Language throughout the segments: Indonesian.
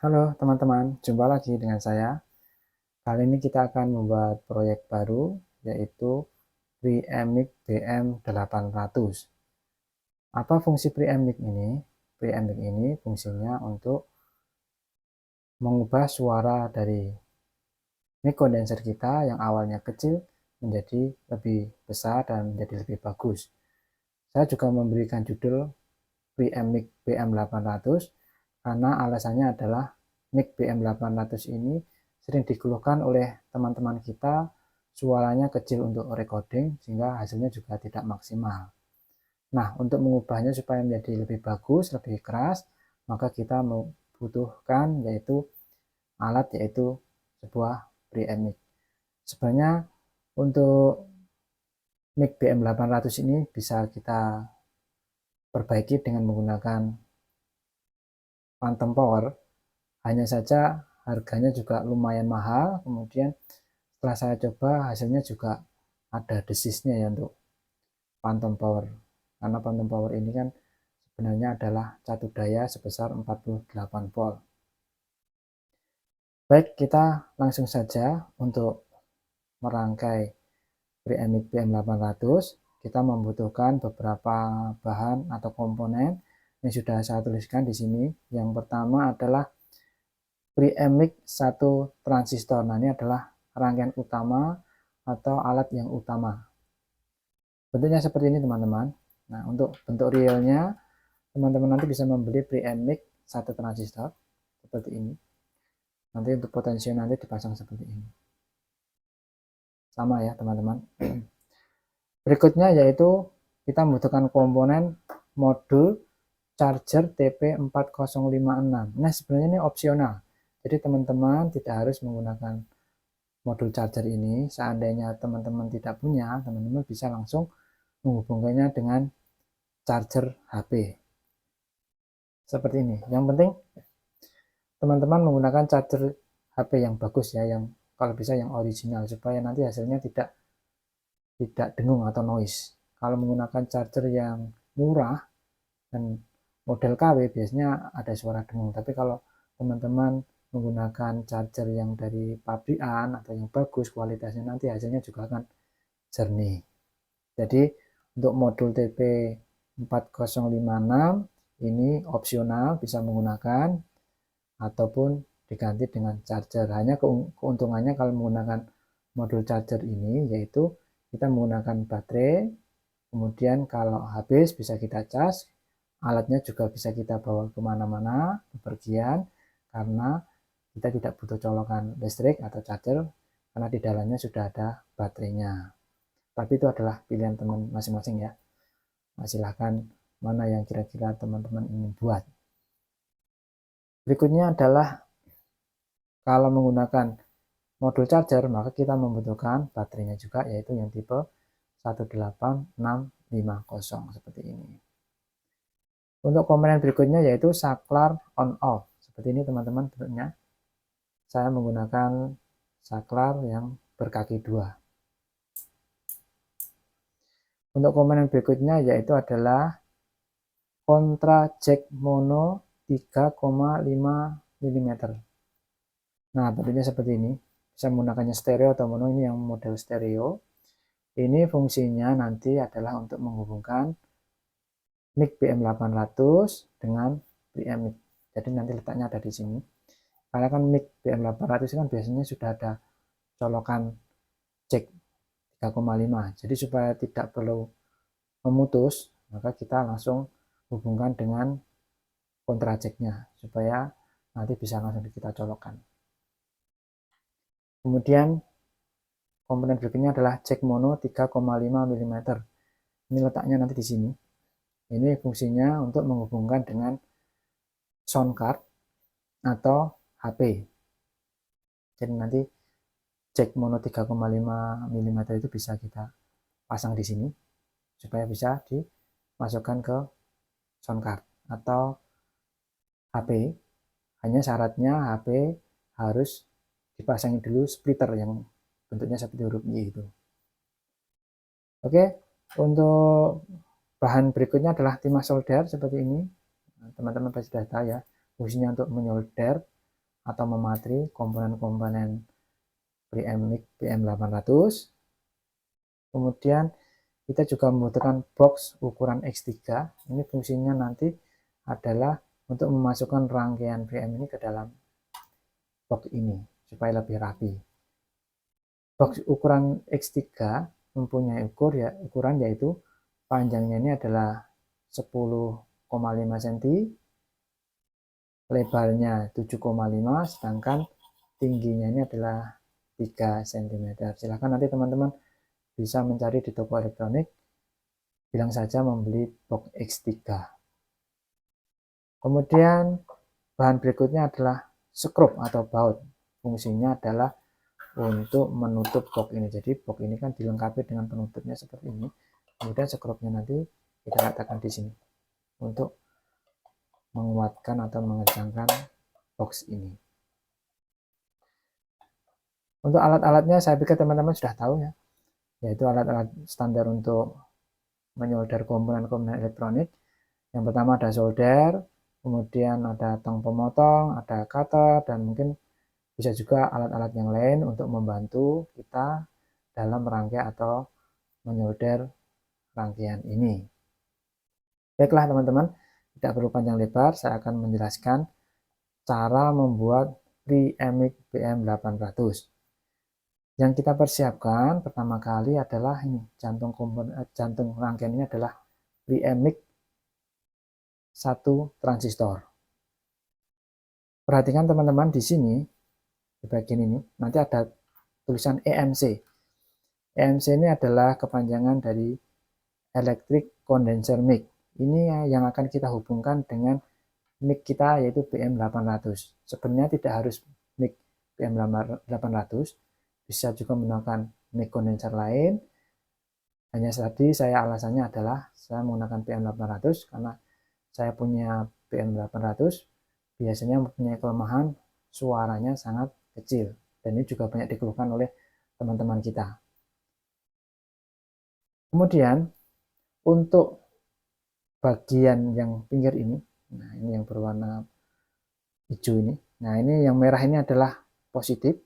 Halo teman-teman, jumpa lagi dengan saya. Kali ini kita akan membuat proyek baru, yaitu Preemmic BM800. Apa fungsi Preemmic ini? Preemmic ini fungsinya untuk mengubah suara dari mic condenser kita yang awalnya kecil menjadi lebih besar dan menjadi lebih bagus. Saya juga memberikan judul Preemmic BM800 karena alasannya adalah mic BM800 ini sering dikeluhkan oleh teman-teman kita, suaranya kecil untuk recording sehingga hasilnya juga tidak maksimal. Nah, untuk mengubahnya supaya menjadi lebih bagus, lebih keras, maka kita membutuhkan yaitu sebuah preamp mic. Sebenarnya untuk mic BM800 ini bisa kita perbaiki dengan menggunakan phantom power. Hanya saja harganya juga lumayan mahal. Kemudian setelah saya coba hasilnya juga ada desisnya ya untuk phantom power. Karena phantom power ini kan sebenarnya adalah catu daya sebesar 48 volt. Baik, kita langsung saja untuk merangkai preamp BM800. Kita membutuhkan beberapa bahan atau komponen yang sudah saya tuliskan di sini. Yang pertama adalah preamp satu transistor. Nah, ini adalah rangkaian utama atau alat yang utama. Bentuknya seperti ini, teman-teman. Nah, untuk bentuk realnya, teman-teman nanti bisa membeli preamp satu transistor seperti ini. Nanti untuk potensial nanti dipasang seperti ini. Sama ya, teman-teman. Berikutnya yaitu kita membutuhkan komponen modul charger TP4056. Nah, sebenarnya ini opsional. Jadi teman-teman tidak harus menggunakan modul charger ini. Seandainya teman-teman tidak punya, teman-teman bisa langsung menghubungkannya dengan charger HP. Seperti ini. Yang penting teman-teman menggunakan charger HP yang bagus ya, yang kalau bisa yang original supaya nanti hasilnya tidak dengung atau noise. Kalau menggunakan charger yang murah dan model KW biasanya ada suara dengung, tapi kalau teman-teman menggunakan charger yang dari pabrikan atau yang bagus kualitasnya, nanti hasilnya juga akan jernih. Jadi untuk modul TP4056 ini opsional, bisa menggunakan ataupun diganti dengan charger. Hanya keuntungannya kalau menggunakan modul charger ini yaitu kita menggunakan baterai, kemudian kalau habis bisa kita cas, alatnya juga bisa kita bawa kemana-mana, bepergian, karena kita tidak butuh colokan listrik atau charger, karena di dalamnya sudah ada baterainya. Tapi itu adalah pilihan teman masing-masing ya. Nah, silahkan mana yang kira-kira teman-teman ingin buat. Berikutnya adalah kalau menggunakan modul charger, maka kita membutuhkan baterainya juga, yaitu yang tipe 18650 seperti ini. Untuk komponen berikutnya yaitu saklar on off. Seperti ini teman-teman bentuknya. Saya menggunakan saklar yang berkaki 2. Untuk komponen berikutnya yaitu adalah kontra jack mono 3,5 mm. Nah, bentuknya seperti ini. Bisa menggunakannya stereo atau mono, ini yang model stereo. Ini fungsinya nanti adalah untuk menghubungkan mic BM800 dengan preamp mic. Jadi nanti letaknya ada di sini. Karena kan mic BM800 kan biasanya sudah ada colokan jack 3,5. Jadi supaya tidak perlu memutus, maka kita langsung hubungkan dengan kontra jacknya supaya nanti bisa langsung kita colokkan. Kemudian komponen berikutnya adalah jack mono 3,5 mm. Ini letaknya nanti di sini. Ini fungsinya untuk menghubungkan dengan sound card atau HP. Jadi nanti jack mono 3,5 mm itu bisa kita pasang di sini supaya bisa dimasukkan ke sound card atau HP. Hanya syaratnya HP harus dipasangi dulu splitter yang bentuknya seperti huruf Y itu. Oke, untuk bahan berikutnya adalah timah solder seperti ini. Teman-teman pasti sudah tahu ya, fungsinya untuk menyolder atau mematri komponen-komponen preamp PM800. Kemudian kita juga membutuhkan box ukuran X3. Ini fungsinya nanti adalah untuk memasukkan rangkaian preamp ini ke dalam box ini supaya lebih rapi. Box ukuran X3 mempunyai ukuran yaitu panjangnya ini adalah 10,5 cm, lebarnya 7,5, sedangkan tingginya ini adalah 3 cm. Silahkan nanti teman-teman bisa mencari di toko elektronik, bilang saja membeli box X3. Kemudian bahan berikutnya adalah skrup atau baut. Fungsinya adalah untuk menutup box ini. Jadi box ini kan dilengkapi dengan penutupnya seperti ini. Kemudian skrupnya nanti kita letakkan di sini untuk menguatkan atau mengencangkan box ini. Untuk alat-alatnya saya pikir teman-teman sudah tahu ya, yaitu alat-alat standar untuk menyolder komponen-komponen elektronik. Yang pertama ada solder, kemudian ada tong pemotong, ada cutter, dan mungkin bisa juga alat-alat yang lain untuk membantu kita dalam merangkai atau menyolder rangkaian ini. Baiklah teman-teman, tidak perlu panjang lebar, saya akan menjelaskan cara membuat preamp PM800. Yang kita persiapkan pertama kali adalah ini, jantung rangkaian ini adalah preamp 1 transistor. Perhatikan teman-teman di sini, di bagian ini, nanti ada tulisan EMC. EMC ini adalah kepanjangan dari Electric Condenser Mic. Ini yang akan kita hubungkan dengan mic kita yaitu PM800. Sebenarnya tidak harus mic PM800, bisa juga menggunakan mic kondenser lain. Hanya tadi alasannya adalah saya menggunakan PM800 karena saya punya PM800 biasanya mempunyai kelemahan suaranya sangat kecil, dan ini juga banyak dikeluhkan oleh teman-teman kita. Kemudian untuk bagian yang pinggir ini, nah ini yang berwarna hijau ini, nah ini yang merah ini adalah positif,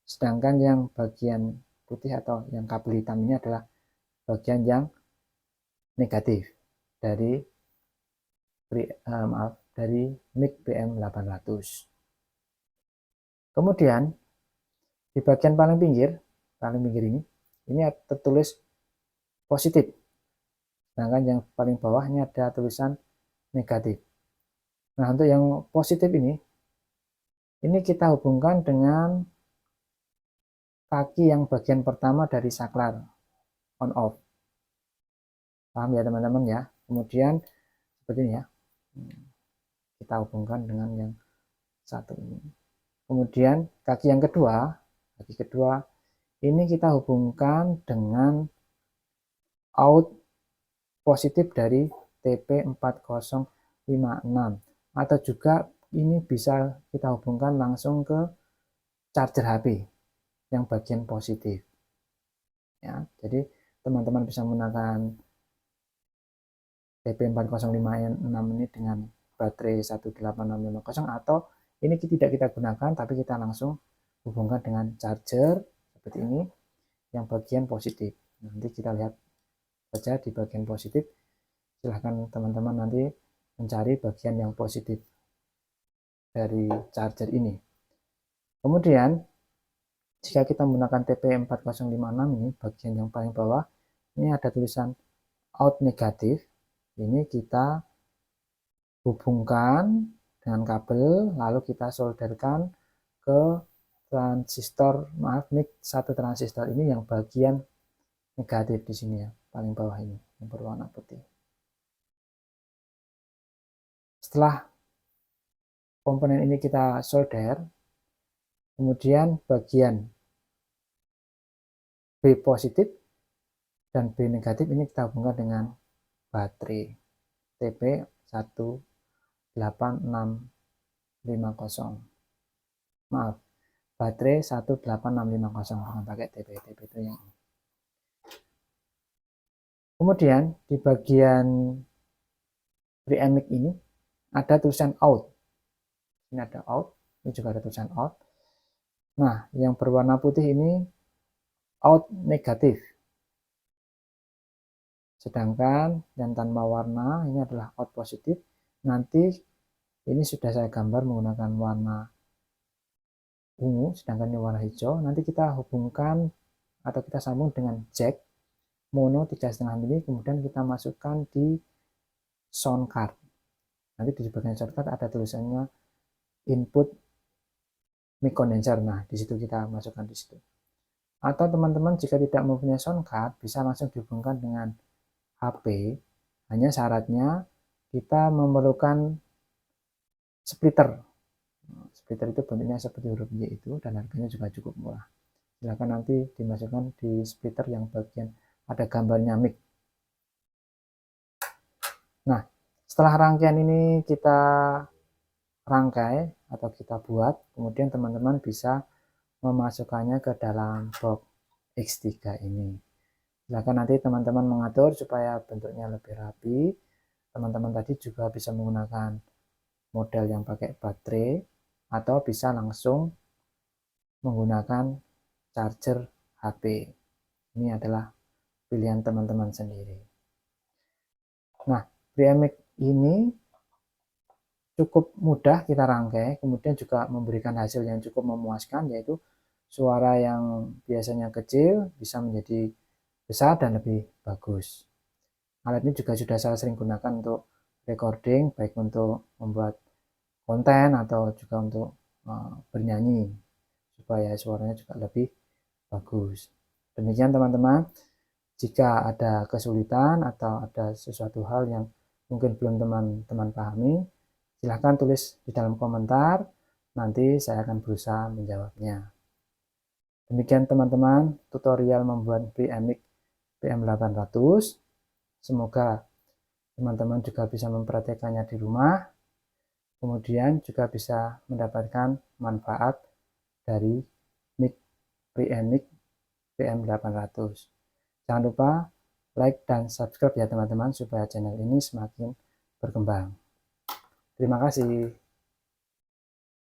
sedangkan yang bagian putih atau yang kabel hitam ini adalah bagian yang negatif dari dari mic PM800. Kemudian di bagian paling pinggir ini tertulis positif, sedangkan yang paling bawah ini ada tulisan negatif. Nah, untuk yang positif ini kita hubungkan dengan kaki yang bagian pertama dari saklar on off. Paham ya teman-teman ya? Kemudian seperti ini ya, kita hubungkan dengan yang satu ini. Kemudian kaki kedua ini kita hubungkan dengan out positif dari TP4056, atau juga ini bisa kita hubungkan langsung ke charger HP yang bagian positif ya. Jadi teman-teman bisa menggunakan TP4056 ini dengan baterai 18650, atau ini tidak kita gunakan tapi kita langsung hubungkan dengan charger seperti ini yang bagian positif. Nanti kita lihat saja di bagian positif. Silahkan teman-teman nanti mencari bagian yang positif dari charger ini. Kemudian jika kita menggunakan TP4056 ini, bagian yang paling bawah ini ada tulisan out negatif. Ini kita hubungkan dengan kabel, lalu kita solderkan ke transistor, mic 1 transistor ini yang bagian negatif di sini ya, paling bawah ini yang berwarna putih. Setelah komponen ini kita solder, kemudian bagian B positif dan B negatif ini kita hubungkan dengan baterai TP18650. Maaf, baterai 18650, bukan pakai TP itu yang ini. Kemudian di bagian preamp ini ada tulisan out. Ini ada out, Ini juga ada tulisan out. Nah, yang berwarna putih ini out negatif. Sedangkan yang tanpa warna ini adalah out positif. Nanti ini sudah saya gambar menggunakan warna ungu, sedangkan ini warna hijau. Nanti kita hubungkan atau kita sambung dengan jack mono 3,5 mili, kemudian kita masukkan di sound card. Nanti di bagian sound card ada tulisannya input mic condenser. Nah, di situ kita masukkan di situ. Atau teman-teman jika tidak mempunyai sound card, bisa langsung dihubungkan dengan HP. Hanya syaratnya kita memerlukan splitter. Splitter itu bentuknya seperti huruf Y itu dan harganya juga cukup murah. Silakan nanti dimasukkan di splitter yang bagian ada gambarnya mic. Nah, setelah rangkaian ini kita rangkai atau kita buat, kemudian teman-teman bisa memasukkannya ke dalam box X3 ini. Silakan nanti teman-teman mengatur supaya bentuknya lebih rapi. Teman-teman tadi juga bisa menggunakan model yang pakai baterai atau bisa langsung menggunakan charger HP. Ini adalah pilihan teman-teman sendiri. Nah, Preammic ini cukup mudah kita rangkai, kemudian juga memberikan hasil yang cukup memuaskan, yaitu suara yang biasanya kecil bisa menjadi besar dan lebih bagus. Alat ini juga sudah saya sering gunakan untuk recording, baik untuk membuat konten atau juga untuk bernyanyi, supaya suaranya juga lebih bagus. Demikian teman-teman, jika ada kesulitan atau ada sesuatu hal yang mungkin belum teman-teman pahami, silahkan tulis di dalam komentar, nanti saya akan berusaha menjawabnya. Demikian teman-teman, tutorial membuat Preammic PM800. Semoga teman-teman juga bisa mempraktekannya di rumah, kemudian juga bisa mendapatkan manfaat dari mic Preammic PM800. Jangan lupa like dan subscribe ya teman-teman, supaya channel ini semakin berkembang. Terima kasih.